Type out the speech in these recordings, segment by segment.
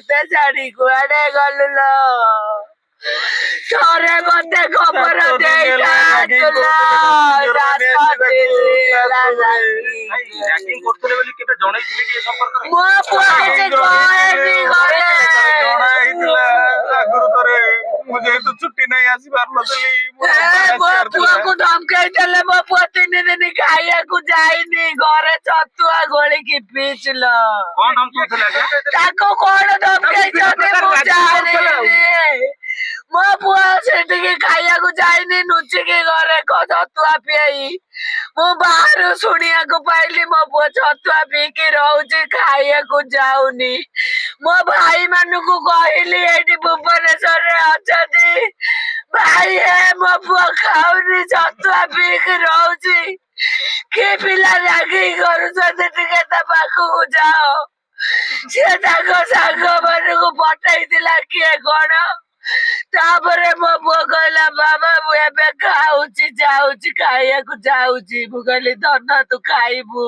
ମତେ ଛାଡି କୁଆଡେ ଗଲୁ ଲୋ ଥରେ ମତେ ଖବର ଦେଇଥାନ୍ତୁଲ ମୋ ପୁଅ କିଛି କହେନି ଘରେ ମୁଁ ଯେହେତୁ ଛୁଟି ନେଇ ଆସି ପାରୁନଥିଲି ମୋ ପୁଅକୁ ଧମକେଇ ଦେଲେ ମୋ ପୁଅ 3 ଦିନ ଖାଇବାକୁ ଯାଇନି ଘରେ ଛତୁଆ ଗୋଳିକି ପିଇଚିଲ ତାକୁ କଣ ଧମକେଇଛନ୍ତି ମୁଁ ଜାଣିନି ମୋ ପୁଅ ସେଠିକି ଖାଇବାକୁ ଯାଇନି ଲୁଚିକି ଘରେ ଛତୁଆ ପିଏଇ ମୁଁ ବାହାରୁ ଶୁଣିବାକୁ ପାଇଲି ମୋ ପୁଅ ଛତୁଆ ପିଇକି ରହୁଛି ଖାଇବାକୁ ଯାଉନି ମୋ ଭାଇ ମାନଙ୍କୁ କହିଲି ଏଇଠି ଭୁବନେଶ୍ୱରରେ ଅଛନ୍ତି ଭାଇ ମୋ ପୁଅ ଖାଉନି ଛତୁଆ ପିଇକି ରହୁଛି କି ପିଲା ରାଗିକି କରୁଛନ୍ତି ଟିକେ ତା ପାଖକୁ ଯାଅ ସେ ତାଙ୍କ ସାଙ୍ଗ ମାନଙ୍କୁ ପଠେଇଥିଲା କିଏ କଣ ତାପରେ ମୋ ପୁଅ କହିଲା ବାବା ମୁଁ ଏବେ ଖାଉଛି ଯାଉଛି ଖାଇବାକୁ ଯାଉଛି ମୁଁ କହିଲି ଧନ ତୁ ଖାଇବୁ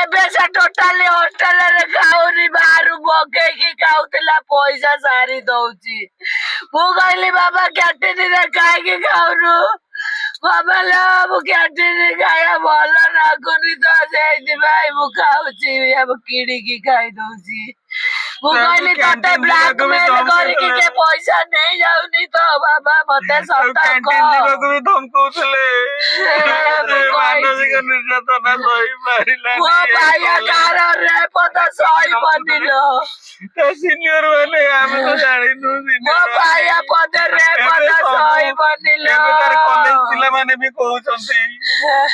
ଏବେ ସେ ଟୋଟାଲି ହଷ୍ଟେଲରେ ଖାଉନି ବାହାରୁ ମଗେଇକି ଖାଉଥିଲା ପଇସା ସାରି ଦଉଛି ମୁଁ କହିଲି ବାବା କ୍ୟାଣ୍ଟିନରେ କାହିଁକି ଖାଉନୁ ବାବା ଲୋ ମୁଁ କ୍ୟାଣ୍ଟିନ ଖାଇବା ଭଲ ଲାଗୁନି ତ ସେଇଥିପାଇଁ ମୁଁ ଖାଉଛି କିଣିକି ଖାଇ ଦଉଛି ମୁଁ କହିଲି ତତେ ବ୍ଲାକମେଲ କରିକି କିଏ ପଇସା ନେଇ ଯାଉନି ତ ବାବା ମତେ ସତର୍କ ଧମକଉଥିଲେ ମାନସିକ ନିର୍ଯାତନା ସହିପାରିଲା ମୋ ଭାଇ କାହାର ରେପ ତ ସହିବନି ଲୋ ସିନିୟର ମାନେ ଆମେ ତ ଜାଣିନୁ ମୋ ଭାଇ ପଦେ ରେପ ତ ସହିବନି ଲୋ କଲେଜ ପିଲାମାନେ ବି କହୁଛନ୍ତି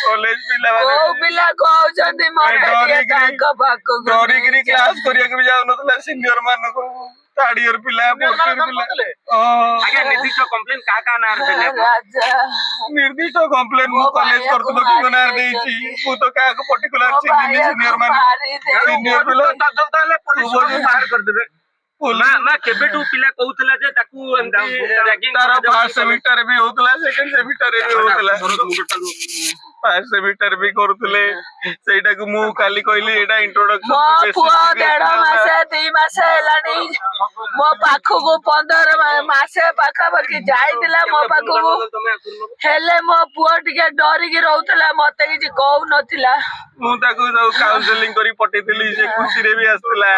କଲେଜ ପିଲାମାନେ କୋଉ ପିଲା କହୁଛନ୍ତି ମତେ ଟିକେ ତାଙ୍କ ପାଖକୁ ଡରିକିରି କ୍ଲାସ କରିବାକୁ ବି ଯାଉନଥିଲା ସିନିୟର ମାନଙ୍କୁ ଥାର୍ଡ ଇୟର ପିଲା ନିର୍ଦ୍ଦିଷ୍ଟ କମ୍ପ୍ଲେନ କାହା ନାଁରେ ଦେଲେ ନିର୍ଦ୍ଦିଷ୍ଟ କମ୍ପ୍ଲେନ ମୁଁ କଲେଜ କର୍ତ୍ତୃପକ୍ଷଙ୍କ ନାଁରେ ଦେଇଛି ମୁଁ ତ କାହାକୁ ପର୍ଟିକୁଲାର ଚିହ୍ନିନି ସିନିୟର ମାନେ ସିନିୟର ପିଲା ତାହେଲେ ପୋଲିସ ବାହାର କରିଦେବେ ନା କେବେଠୁ ପିଲା କହୁଥିଲା ଯେ ତାକୁ ତାର ଫାର୍ଷ୍ଟ ସେମିଷ୍ଟାର ବି ହଉଥିଲା ସେକେଣ୍ଡ ସେମିଷ୍ଟାର ବି ହଉଥିଲା ଫାର୍ଷ୍ଟ ସେମିଷ୍ଟାର ବି କରୁଥିଲେ ସେଇଟାକୁ ମୁଁ କାଲି କହିଲି ଏଇଟା ଇଣ୍ଟ୍ରୋଡକ୍ସନ ମୋ ପୁଅ 1.5 ମାସ 2 ମାସ ହେଲାଣି ମୋ ପାଖକୁ 15 ମାସେ ପାଖାପାଖି ଯାଇଥିଲା ମୋ ପାଖକୁ ହେଲେ ମୋ ପୁଅ ଟିକେ ଡରିକି ରହୁଥିଲା ମତେ କିଛି କହୁନଥିଲା ମୁଁ ତାକୁ କାଉନସେଲିଂ କରି ପଠେଇଥିଲି ସେ ଖୁସିରେ ବି ଆସିଥିଲା